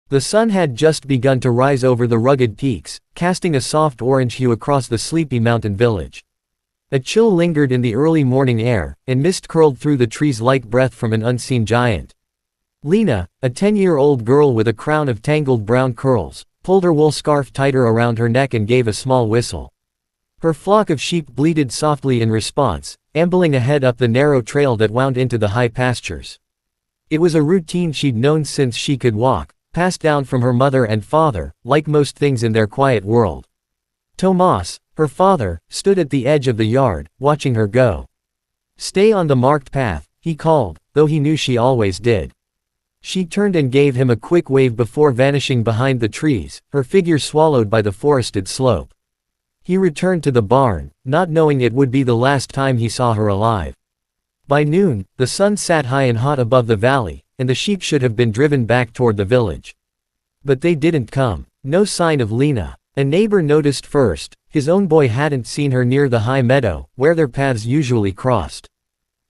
The sun had just begun to rise over the rugged peaks, casting a soft orange hue across the sleepy mountain village. A chill lingered in the early morning air, and mist curled through the trees like breath from an unseen giant. Lena, a 10-year-old girl with a crown of tangled brown curls, pulled her wool scarf tighter around her neck and gave a small whistle. Her flock of sheep bleated softly in response, ambling ahead up the narrow trail that wound into the high pastures. It was a routine she'd known since she could walk, passed down from her mother and father, like most things in their quiet world. Tomas, her father, stood at the edge of the yard, watching her go. "Stay on the marked path," he called, though he knew she always did. She turned and gave him a quick wave before vanishing behind the trees, her figure swallowed by the forested slope. He returned to the barn, not knowing it would be the last time he saw her alive. By noon, the sun sat high and hot above the valley, and the sheep should have been driven back toward the village. But they didn't come. No sign of Lena. A neighbor noticed first. His own boy hadn't seen her near the high meadow, where their paths usually crossed.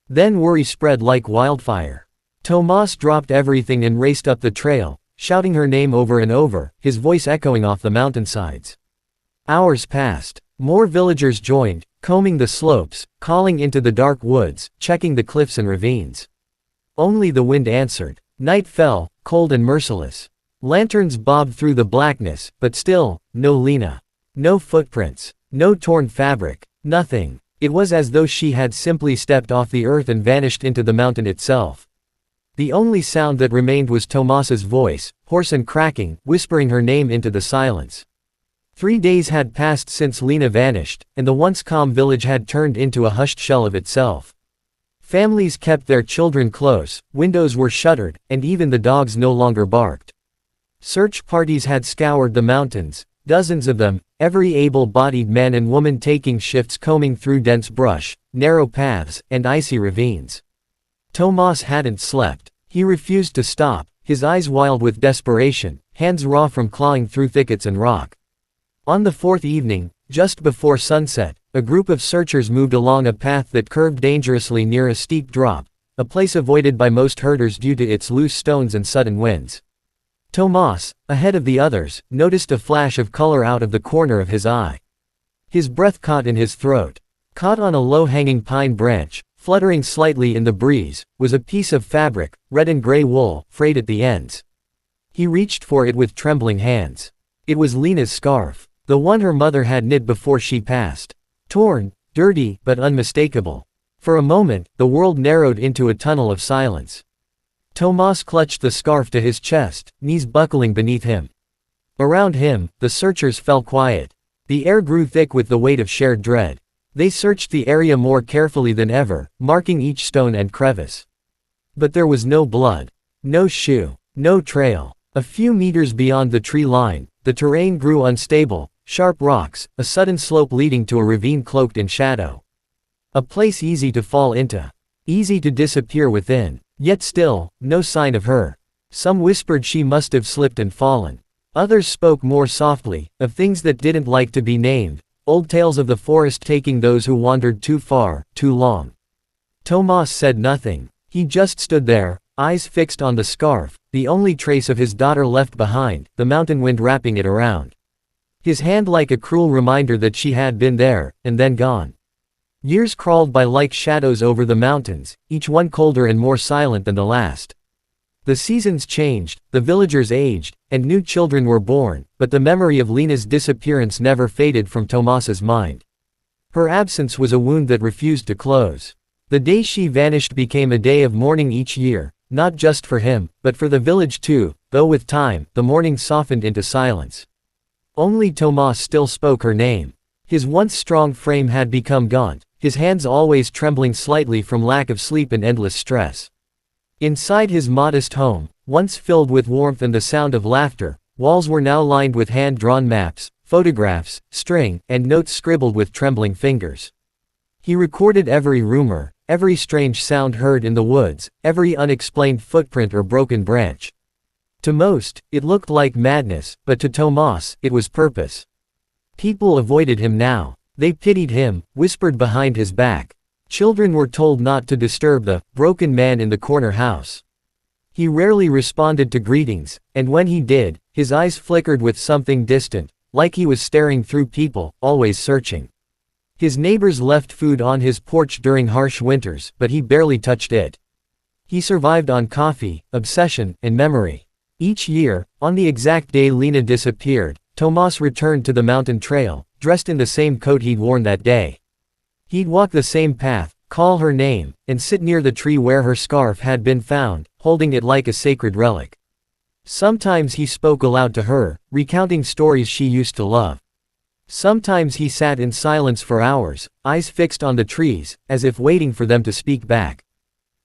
Then worry spread like wildfire. Tomas dropped everything and raced up the trail, shouting her name over and over, his voice echoing off the mountainsides. Hours passed. More villagers joined, combing the slopes, calling into the dark woods, checking the cliffs and ravines. Only the wind answered. Night fell, cold and merciless. Lanterns bobbed through the blackness, but still, no Lena. No footprints. No torn fabric. Nothing. It was as though she had simply stepped off the earth and vanished into the mountain itself. The only sound that remained was Tomas's voice, hoarse and cracking, whispering her name into the silence. 3 days had passed since Lena vanished, and the once calm village had turned into a hushed shell of itself. Families kept their children close, windows were shuttered, and even the dogs no longer barked. Search parties had scoured the mountains, dozens of them, every able-bodied man and woman taking shifts combing through dense brush, narrow paths, and icy ravines. Tomas hadn't slept. He refused to stop, his eyes wild with desperation, hands raw from clawing through thickets and rock. On the fourth evening, just before sunset, a group of searchers moved along a path that curved dangerously near a steep drop, a place avoided by most herders due to its loose stones and sudden winds. Tomas, ahead of the others, noticed a flash of color out of the corner of his eye. His breath caught in his throat. Caught on a low-hanging pine branch, fluttering slightly in the breeze, was a piece of fabric, red and gray wool, frayed at the ends. He reached for it with trembling hands. It was Lena's scarf, the one her mother had knit before she passed. Torn, dirty, but unmistakable. For a moment, the world narrowed into a tunnel of silence. Tomas clutched the scarf to his chest, knees buckling beneath him. Around him, the searchers fell quiet. The air grew thick with the weight of shared dread. They searched the area more carefully than ever, marking each stone and crevice. But there was no blood. No shoe. No trail. A few meters beyond the tree line, the terrain grew unstable, sharp rocks, a sudden slope leading to a ravine cloaked in shadow. A place easy to fall into. Easy to disappear within. Yet still, no sign of her. Some whispered she must have slipped and fallen. Others spoke more softly, of things that didn't like to be named, old tales of the forest taking those who wandered too far, too long. Tomas said nothing. He just stood there, eyes fixed on the scarf, the only trace of his daughter left behind, the mountain wind wrapping it around. His hand like a cruel reminder that she had been there, and then gone. Years crawled by like shadows over the mountains, each one colder and more silent than the last. The seasons changed, the villagers aged, and new children were born, but the memory of Lena's disappearance never faded from Tomas's mind. Her absence was a wound that refused to close. The day she vanished became a day of mourning each year, not just for him, but for the village too, though with time, the mourning softened into silence. Only Tomas still spoke her name. His once strong frame had become gaunt, his hands always trembling slightly from lack of sleep and endless stress. Inside his modest home, once filled with warmth and the sound of laughter, walls were now lined with hand-drawn maps, photographs, string, and notes scribbled with trembling fingers. He recorded every rumor, every strange sound heard in the woods, every unexplained footprint or broken branch. To most, it looked like madness, but to Tomas, it was purpose. People avoided him now. They pitied him, whispered behind his back. Children were told not to disturb the broken man in the corner house. He rarely responded to greetings, and when he did, his eyes flickered with something distant, like he was staring through people, always searching. His neighbors left food on his porch during harsh winters, but he barely touched it. He survived on coffee, obsession, and memory. Each year, on the exact day Lena disappeared, Tomas returned to the mountain trail, dressed in the same coat he'd worn that day. He'd walk the same path, call her name, and sit near the tree where her scarf had been found, holding it like a sacred relic. Sometimes he spoke aloud to her, recounting stories she used to love. Sometimes he sat in silence for hours, eyes fixed on the trees, as if waiting for them to speak back.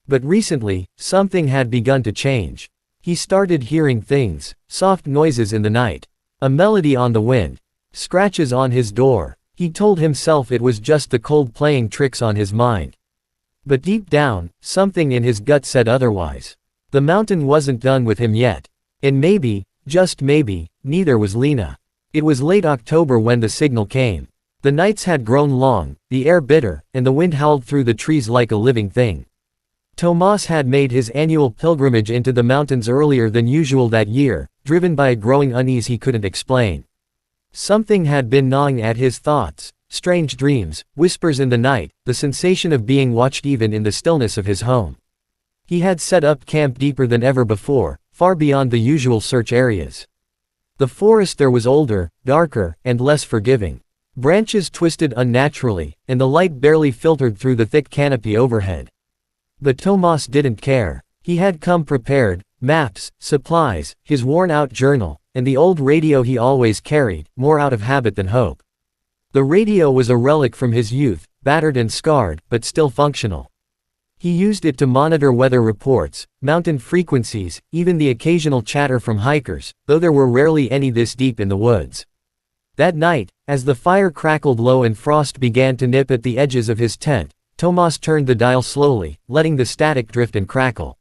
But recently, something had begun to change. He started hearing things, soft noises in the night, a melody on the wind, scratches on his door. He told himself it was just the cold playing tricks on his mind. But deep down, something in his gut said otherwise. The mountain wasn't done with him yet. And maybe, just maybe, neither was Lena. It was late October when the signal came. The nights had grown long, the air bitter, and the wind howled through the trees like a living thing. Tomas had made his annual pilgrimage into the mountains earlier than usual that year, driven by a growing unease he couldn't explain. Something had been gnawing at his thoughts, strange dreams, whispers in the night, the sensation of being watched even in the stillness of his home. He had set up camp deeper than ever before, far beyond the usual search areas. The forest there was older, darker, and less forgiving. Branches twisted unnaturally, and the light barely filtered through the thick canopy overhead. But Tomas didn't care. He had come prepared: maps, supplies, his worn-out journal, and the old radio he always carried, more out of habit than hope. The radio was a relic from his youth, battered and scarred, but still functional. He used it to monitor weather reports, mountain frequencies, even the occasional chatter from hikers, though there were rarely any this deep in the woods. That night, as the fire crackled low and frost began to nip at the edges of his tent, Tomas turned the dial slowly, letting the static drift and crackle.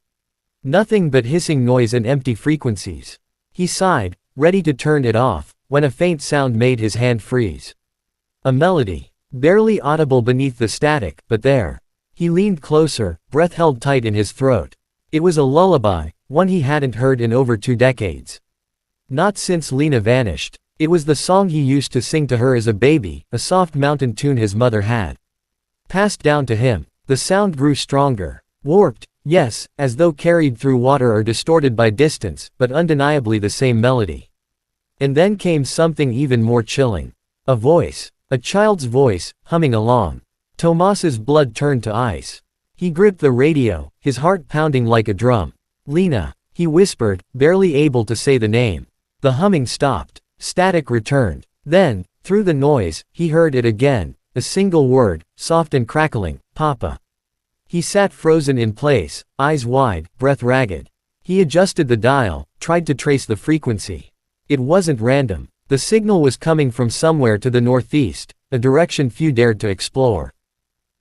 Nothing but hissing noise and empty frequencies. He sighed, ready to turn it off, when a faint sound made his hand freeze. A melody, barely audible beneath the static, but there. He leaned closer, breath held tight in his throat. It was a lullaby, one he hadn't heard in over 2 decades. Not since Lena vanished. It was the song he used to sing to her as a baby, a soft mountain tune his mother had passed down to him. The sound grew stronger. Warped, yes, as though carried through water or distorted by distance, but undeniably the same melody. And then came something even more chilling. A voice. A child's voice, humming along. Tomas's blood turned to ice. He gripped the radio, his heart pounding like a drum. Lena, he whispered, barely able to say the name. The humming stopped. Static returned. Then, through the noise, he heard it again. A single word, soft and crackling: Papa. He sat frozen in place, eyes wide, breath ragged. He adjusted the dial, tried to trace the frequency. It wasn't random. The signal was coming from somewhere to the northeast, a direction few dared to explore.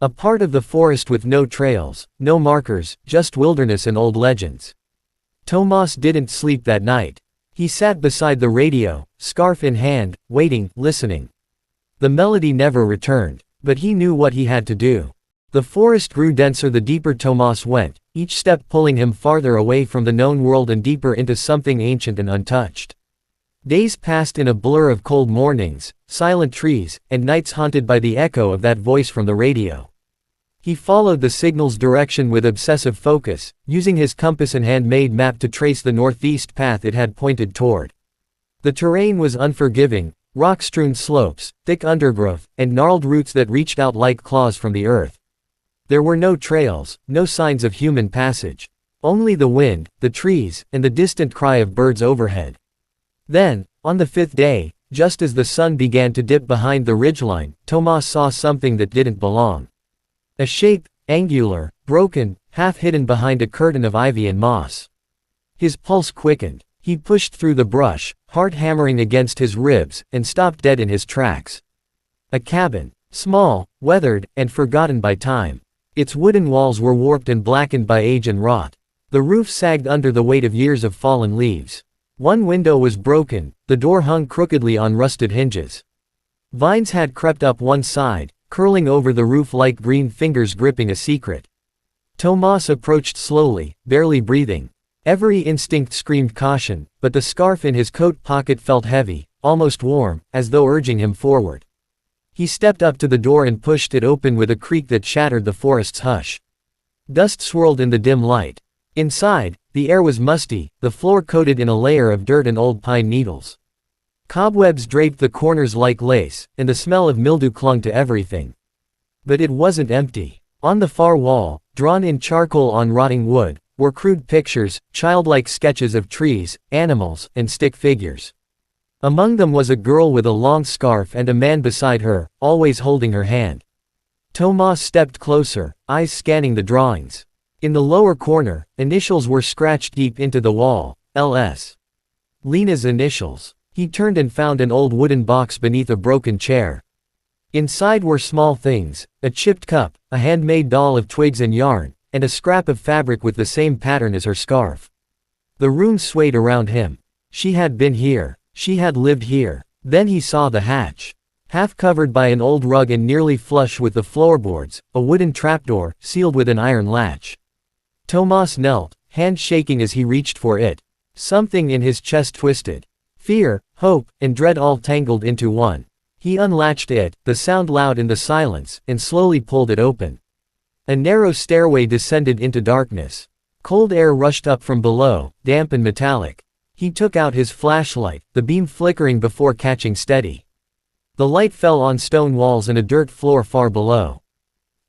A part of the forest with no trails, no markers, just wilderness and old legends. Tomas didn't sleep that night. He sat beside the radio, scarf in hand, waiting, listening. The melody never returned, but he knew what he had to do. The forest grew denser the deeper Tomas went, each step pulling him farther away from the known world and deeper into something ancient and untouched. Days passed in a blur of cold mornings, silent trees, and nights haunted by the echo of that voice from the radio. He followed the signal's direction with obsessive focus, using his compass and handmade map to trace the northeast path it had pointed toward. The terrain was unforgiving: rock-strewn slopes, thick undergrowth, and gnarled roots that reached out like claws from the earth. There were no trails, no signs of human passage. Only the wind, the trees, and the distant cry of birds overhead. Then, on the 5th day, just as the sun began to dip behind the ridgeline, Tomas saw something that didn't belong. A shape, angular, broken, half hidden behind a curtain of ivy and moss. His pulse quickened. He pushed through the brush, heart hammering against his ribs, and stopped dead in his tracks. A cabin. Small, weathered, and forgotten by time. Its wooden walls were warped and blackened by age and rot. The roof sagged under the weight of years of fallen leaves. One window was broken, the door hung crookedly on rusted hinges. Vines had crept up one side, curling over the roof like green fingers gripping a secret. Tomas approached slowly, barely breathing. Every instinct screamed caution, but the scarf in his coat pocket felt heavy, almost warm, as though urging him forward. He stepped up to the door and pushed it open with a creak that shattered the forest's hush. Dust swirled in the dim light. Inside, the air was musty, the floor coated in a layer of dirt and old pine needles. Cobwebs draped the corners like lace, and the smell of mildew clung to everything. But it wasn't empty. On the far wall, drawn in charcoal on rotting wood, were crude pictures, childlike sketches of trees, animals, and stick figures. Among them was a girl with a long scarf and a man beside her, always holding her hand. Tomas stepped closer, eyes scanning the drawings. In the lower corner, initials were scratched deep into the wall, LS. Lena's initials. He turned and found an old wooden box beneath a broken chair. Inside were small things, a chipped cup, a handmade doll of twigs and yarn, and a scrap of fabric with the same pattern as her scarf. The room swayed around him. She had been here. She had lived here. Then he saw the hatch. Half covered by an old rug and nearly flush with the floorboards, a wooden trapdoor, sealed with an iron latch. Tomas knelt, hand shaking as he reached for it. Something in his chest twisted. Fear, hope, and dread all tangled into one. He unlatched it, the sound loud in the silence, and slowly pulled it open. A narrow stairway descended into darkness. Cold air rushed up from below, damp and metallic. He took out his flashlight, the beam flickering before catching steady. The light fell on stone walls and a dirt floor far below.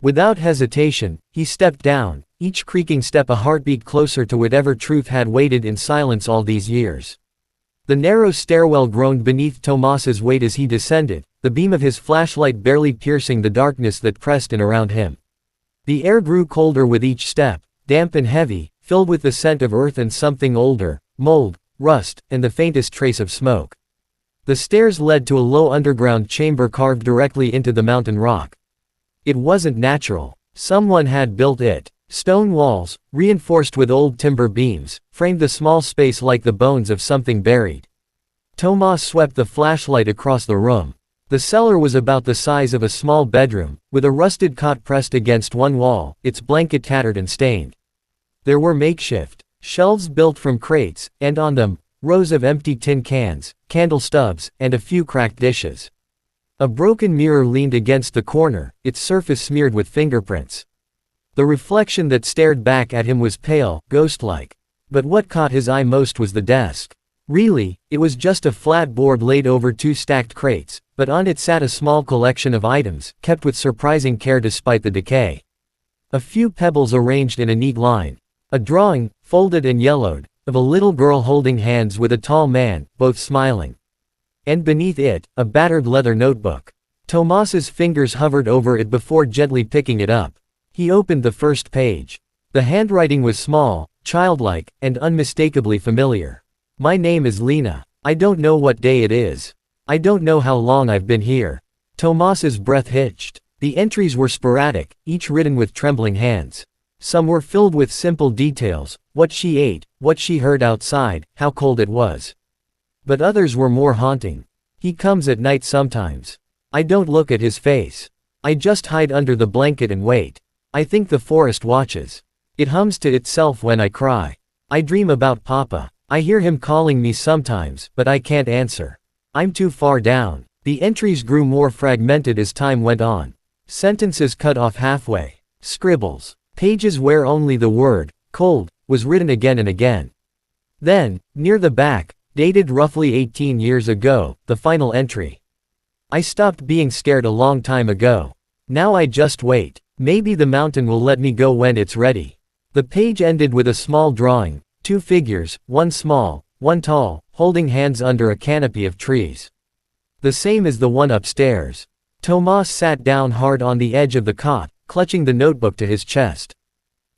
Without hesitation, he stepped down, each creaking step a heartbeat closer to whatever truth had waited in silence all these years. The narrow stairwell groaned beneath Tomas's weight as he descended, the beam of his flashlight barely piercing the darkness that pressed in around him. The air grew colder with each step, damp and heavy, filled with the scent of earth and something older, mold, rust, and the faintest trace of smoke. The stairs led to a low underground chamber carved directly into the mountain rock. It wasn't natural. Someone had built it. Stone walls, reinforced with old timber beams, framed the small space like the bones of something buried. Tomas swept the flashlight across the room. The cellar was about the size of a small bedroom, with a rusted cot pressed against one wall, its blanket tattered and stained. There were makeshift shelves built from crates, and on them, rows of empty tin cans, candle stubs, and a few cracked dishes. A broken mirror leaned against the corner, its surface smeared with fingerprints. The reflection that stared back at him was pale, ghost-like. But what caught his eye most was the desk. Really, it was just a flat board laid over two stacked crates, but on it sat a small collection of items, kept with surprising care despite the decay. A few pebbles arranged in a neat line. A drawing, folded and yellowed, of a little girl holding hands with a tall man, both smiling. And beneath it, a battered leather notebook. Tomas's fingers hovered over it before gently picking it up. He opened the first page. The handwriting was small, childlike, and unmistakably familiar. My name is Lena. I don't know what day it is. I don't know how long I've been here. Tomas's breath hitched. The entries were sporadic, each written with trembling hands. Some were filled with simple details, what she ate, what she heard outside, how cold it was. But others were more haunting. He comes at night sometimes. I don't look at his face. I just hide under the blanket and wait. I think the forest watches. It hums to itself when I cry. I dream about Papa. I hear him calling me sometimes, but I can't answer. I'm too far down. The entries grew more fragmented as time went on. Sentences cut off halfway. Scribbles. Pages where only the word, cold, was written again and again. Then, near the back, dated roughly 18 years ago, the final entry. I stopped being scared a long time ago. Now I just wait. Maybe the mountain will let me go when it's ready. The page ended with a small drawing, two figures, one small, one tall, holding hands under a canopy of trees. The same as the one upstairs. Tomas sat down hard on the edge of the cot, clutching the notebook to his chest.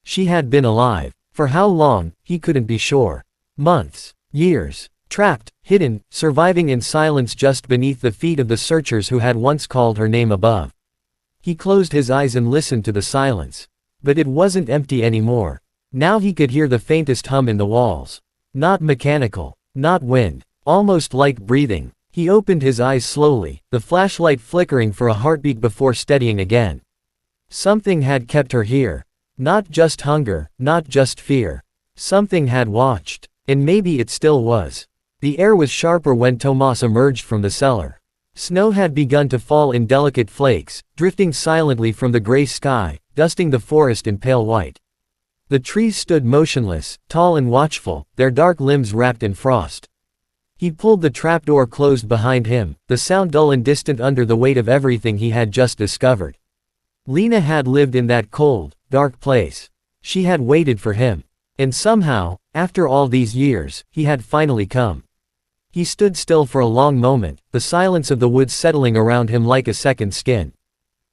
She had been alive. For how long, he couldn't be sure. Months. Years. Trapped, hidden, surviving in silence just beneath the feet of the searchers who had once called her name above. He closed his eyes and listened to the silence. But it wasn't empty anymore. Now he could hear the faintest hum in the walls. Not mechanical. Not wind. Almost like breathing. He opened his eyes slowly, the flashlight flickering for a heartbeat before steadying again. Something had kept her here. Not just hunger, not just fear. Something had watched. And maybe it still was. The air was sharper when Tomas emerged from the cellar. Snow had begun to fall in delicate flakes, drifting silently from the gray sky, dusting the forest in pale white. The trees stood motionless, tall and watchful, their dark limbs wrapped in frost. He pulled the trapdoor closed behind him, the sound dull and distant under the weight of everything he had just discovered. Lena had lived in that cold, dark place. She had waited for him. And somehow, after all these years, he had finally come. He stood still for a long moment, the silence of the woods settling around him like a second skin.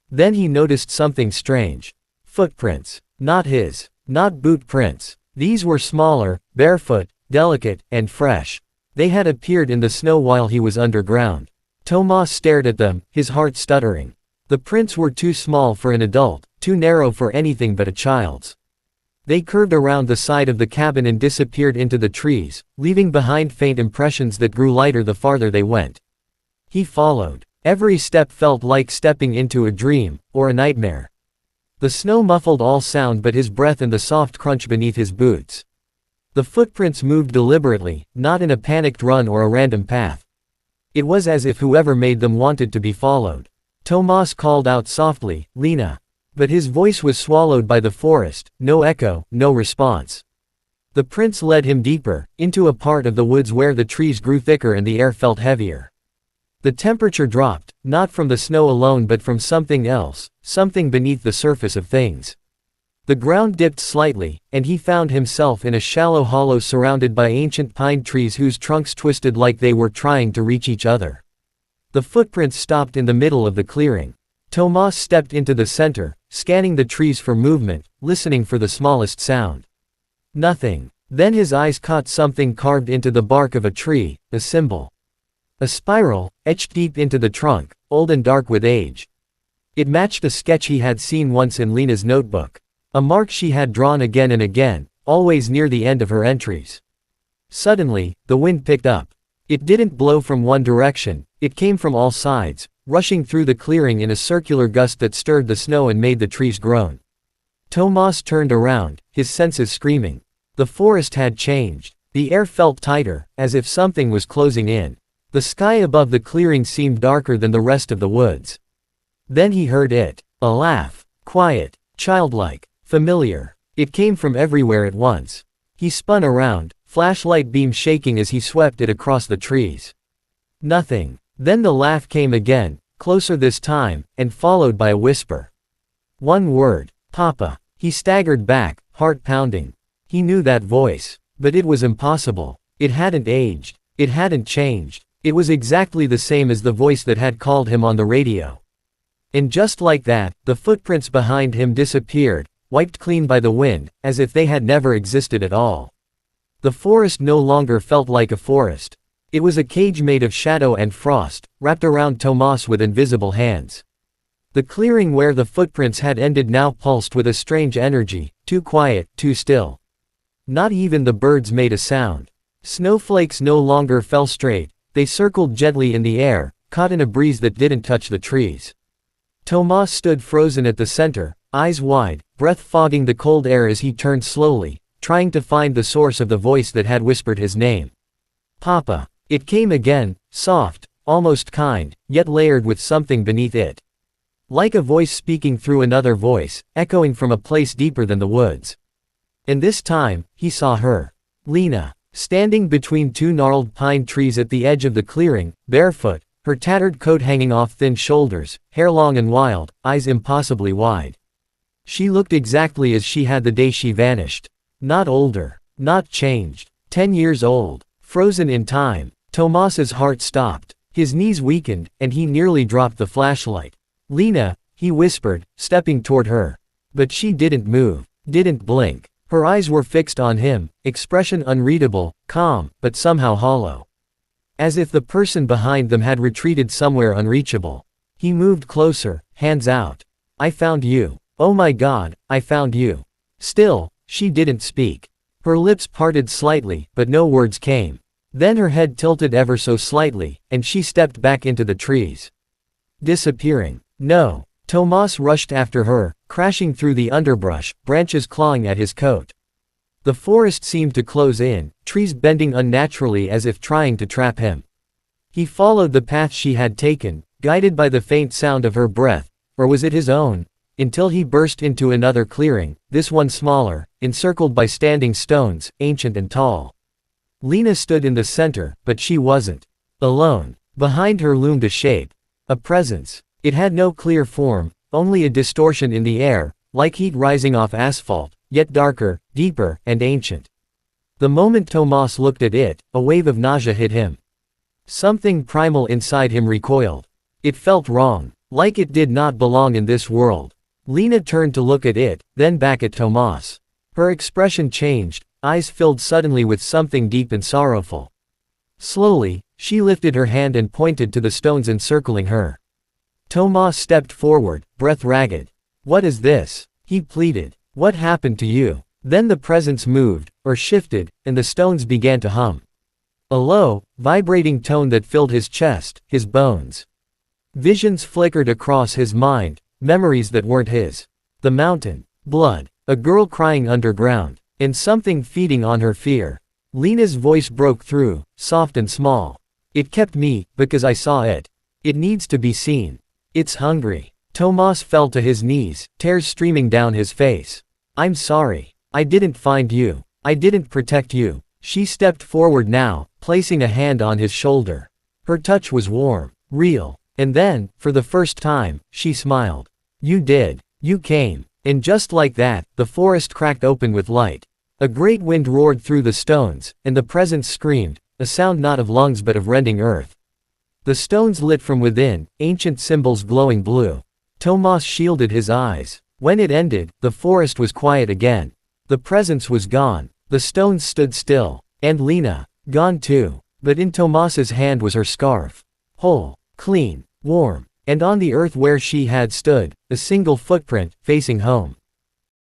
Then he noticed something strange. Footprints. Not his. Not boot prints. These were smaller, barefoot, delicate, and fresh. They had appeared in the snow while he was underground. Tomas stared at them, his heart stuttering. The prints were too small for an adult, too narrow for anything but a child's. They curved around the side of the cabin and disappeared into the trees, leaving behind faint impressions that grew lighter the farther they went. He followed. Every step felt like stepping into a dream, or a nightmare. The snow muffled all sound but his breath and the soft crunch beneath his boots. The footprints moved deliberately, not in a panicked run or a random path. It was as if whoever made them wanted to be followed. Tomas called out softly, "Lena." But his voice was swallowed by the forest, no echo, no response. The prints led him deeper, into a part of the woods where the trees grew thicker and the air felt heavier. The temperature dropped, not from the snow alone but from something else, something beneath the surface of things. The ground dipped slightly, and he found himself in a shallow hollow surrounded by ancient pine trees whose trunks twisted like they were trying to reach each other. The footprints stopped in the middle of the clearing. Tomas stepped into the center, scanning the trees for movement, listening for the smallest sound. Nothing. Then his eyes caught something carved into the bark of a tree, a symbol. A spiral, etched deep into the trunk, old and dark with age. It matched a sketch he had seen once in Lena's notebook. A mark she had drawn again and again, always near the end of her entries. Suddenly, the wind picked up. It didn't blow from one direction, it came from all sides, rushing through the clearing in a circular gust that stirred the snow and made the trees groan. Tomas turned around, his senses screaming. The forest had changed. The air felt tighter, as if something was closing in. The sky above the clearing seemed darker than the rest of the woods. Then he heard it. A laugh. Quiet. Childlike. Familiar. It came from everywhere at once. He spun around, flashlight beam shaking as he swept it across the trees. Nothing. Then the laugh came again, closer this time, and followed by a whisper. One word. Papa. He staggered back, heart pounding. He knew that voice. But it was impossible. It hadn't aged. It hadn't changed. It was exactly the same as the voice that had called him on the radio. And just like that, the footprints behind him disappeared, wiped clean by the wind, as if they had never existed at all. The forest no longer felt like a forest. It was a cage made of shadow and frost, wrapped around Tomas with invisible hands. The clearing where the footprints had ended now pulsed with a strange energy, too quiet, too still. Not even the birds made a sound. Snowflakes no longer fell straight, they circled gently in the air, caught in a breeze that didn't touch the trees. Tomas stood frozen at the center, eyes wide, breath fogging the cold air as he turned slowly, trying to find the source of the voice that had whispered his name. Papa. It came again, soft, almost kind, yet layered with something beneath it. Like a voice speaking through another voice, echoing from a place deeper than the woods. And this time, he saw her. Lena. Standing between two gnarled pine trees at the edge of the clearing, barefoot, her tattered coat hanging off thin shoulders, hair long and wild, eyes impossibly wide. She looked exactly as she had the day she vanished. Not older. Not changed. 10 years old. Frozen in time. Tomas's heart stopped. His knees weakened, and he nearly dropped the flashlight. Lena, he whispered, stepping toward her. But she didn't move. Didn't blink. Her eyes were fixed on him, expression unreadable, calm, but somehow hollow. As if the person behind them had retreated somewhere unreachable. He moved closer, hands out. I found you. Oh my God, I found you. Still, she didn't speak. Her lips parted slightly, but no words came. Then her head tilted ever so slightly, and she stepped back into the trees. Disappearing. No. Tomas rushed after her, crashing through the underbrush, branches clawing at his coat. The forest seemed to close in, trees bending unnaturally as if trying to trap him. He followed the path she had taken, guided by the faint sound of her breath, or was it his own? Until he burst into another clearing, this one smaller, encircled by standing stones, ancient and tall. Lena stood in the center, but she wasn't alone. Behind her loomed a shape. A presence. It had no clear form, only a distortion in the air, like heat rising off asphalt, yet darker, deeper, and ancient. The moment Tomas looked at it, a wave of nausea hit him. Something primal inside him recoiled. It felt wrong, like it did not belong in this world. Lena turned to look at it, then back at Tomas. Her expression changed, eyes filled suddenly with something deep and sorrowful. Slowly, she lifted her hand and pointed to the stones encircling her. Tomas stepped forward, breath ragged. "What is this?" he pleaded. "What happened to you?" Then the presence moved, or shifted, and the stones began to hum. A low, vibrating tone that filled his chest, his bones. Visions flickered across his mind, memories that weren't his. The mountain. Blood. A girl crying underground. And something feeding on her fear. Lena's voice broke through, soft and small. "It kept me, because I saw it. It needs to be seen. It's hungry." Tomas fell to his knees, tears streaming down his face. "I'm sorry. I didn't find you. I didn't protect you." She stepped forward now, placing a hand on his shoulder. Her touch was warm, real, and then, for the first time, she smiled. "You did. You came." And just like that, the forest cracked open with light. A great wind roared through the stones, and the presence screamed, a sound not of lungs but of rending earth. The stones lit from within, ancient symbols glowing blue. Tomas shielded his eyes. When it ended, the forest was quiet again. The presence was gone. The stones stood still. And Lena, gone too. But in Tomas's hand was her scarf. Whole, clean, warm. And on the earth where she had stood, a single footprint, facing home.